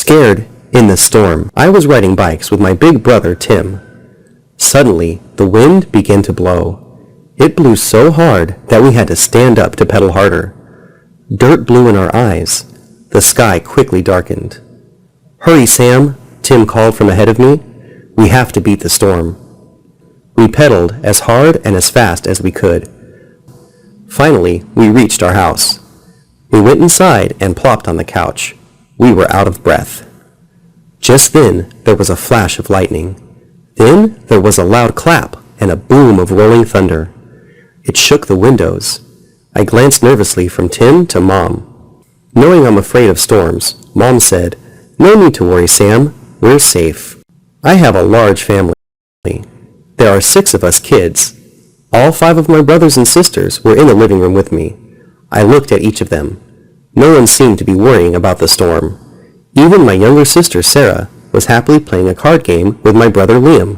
Scared in the storm, I was riding bikes with my big brother Tim. Suddenly, the wind began to blow. It blew so hard that we had to stand up to pedal harder. Dirt blew in our eyes. The sky quickly darkened. "Hurry, Sam," Tim called from ahead of me. "We have to beat the storm." We pedaled as hard and as fast as we could. Finally, we reached our house. We went inside and plopped on the couch. We were out of breath. Just then, there was a flash of lightning. Then there was a loud clap and a boom of rolling thunder. It shook the windows. I glanced nervously from Tim to Mom. Knowing I'm afraid of storms, Mom said, "No need to worry, Sam. We're safe." I have a large family. There are 6 of us kids. All 5 of my brothers and sisters were in the living room with me. I looked at each of them. No one seemed to be worrying about the storm. Even my younger sister, Sarah, was happily playing a card game with my brother Liam.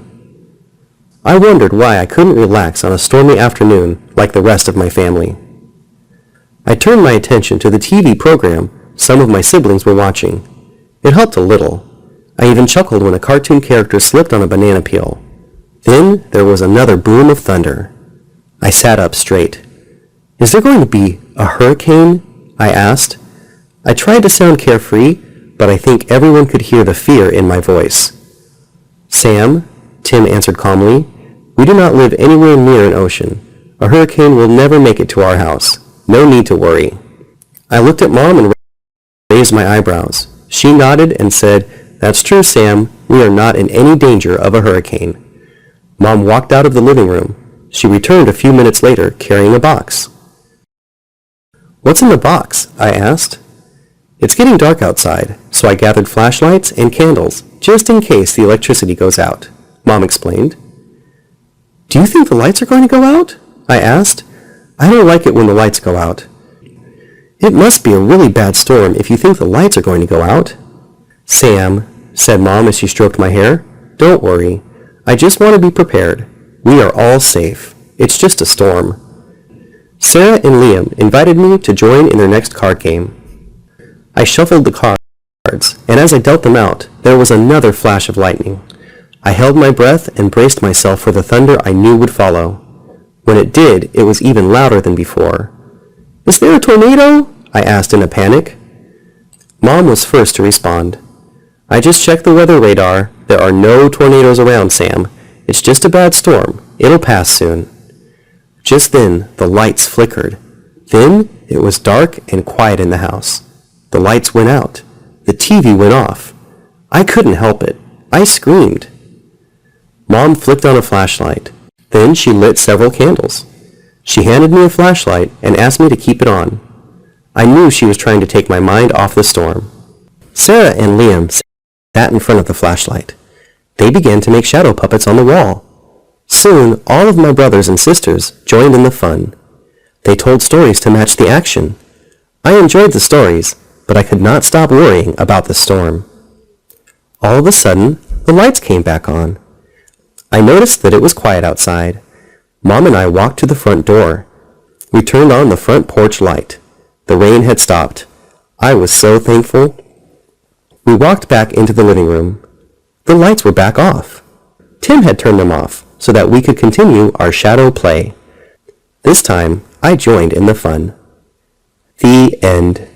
I wondered why I couldn't relax on a stormy afternoon like the rest of my family. I turned my attention to the TV program some of my siblings were watching. It helped a little. I even chuckled when a cartoon character slipped on a banana peel. Then there was another boom of thunder. I sat up straight. "Is there going to be a hurricane?" I asked. I tried to sound carefree, but I think everyone could hear the fear in my voice. "Sam," Tim answered calmly, "we do not live anywhere near an ocean. A hurricane will never make it to our house. No need to worry." I looked at Mom and raised my eyebrows. She nodded and said, "That's true, Sam. We are not in any danger of a hurricane." Mom walked out of the living room. She returned a few minutes later carrying a box. "What's in the box?" I asked. "It's getting dark outside, so I gathered flashlights and candles just in case the electricity goes out," Mom explained. "Do you think the lights are going to go out?" I asked. "I don't like it when the lights go out." "It must be a really bad storm if you think the lights are going to go out." "Sam," said Mom as she stroked my hair, "don't worry. I just want to be prepared. We are all safe. It's just a storm." Sarah and Liam invited me to join in their next card game. I shuffled the cards, and as I dealt them out, there was another flash of lightning. I held my breath and braced myself for the thunder I knew would follow. When it did, it was even louder than before. "Is there a tornado?" I asked in a panic. Mom was first to respond. "I just checked the weather radar. There are no tornadoes around, Sam. It's just a bad storm. It'll pass soon." Just then, the lights flickered. Then, it was dark and quiet in the house. The lights went out. The TV went off. I couldn't help it. I screamed. Mom flicked on a flashlight. Then she lit several candles. She handed me a flashlight and asked me to keep it on. I knew she was trying to take my mind off the storm. Sarah and Liam sat in front of the flashlight. They began to make shadow puppets on the wall. Soon, all of my brothers and sisters joined in the fun. They told stories to match the action. I enjoyed the stories, but I could not stop worrying about the storm. All of a sudden, the lights came back on. I noticed that it was quiet outside. Mom and I walked to the front door. We turned on the front porch light. The rain had stopped. I was so thankful. We walked back into the living room. The lights were back off. Tim had turned them off so that we could continue our shadow play. This time, I joined in the fun. The end.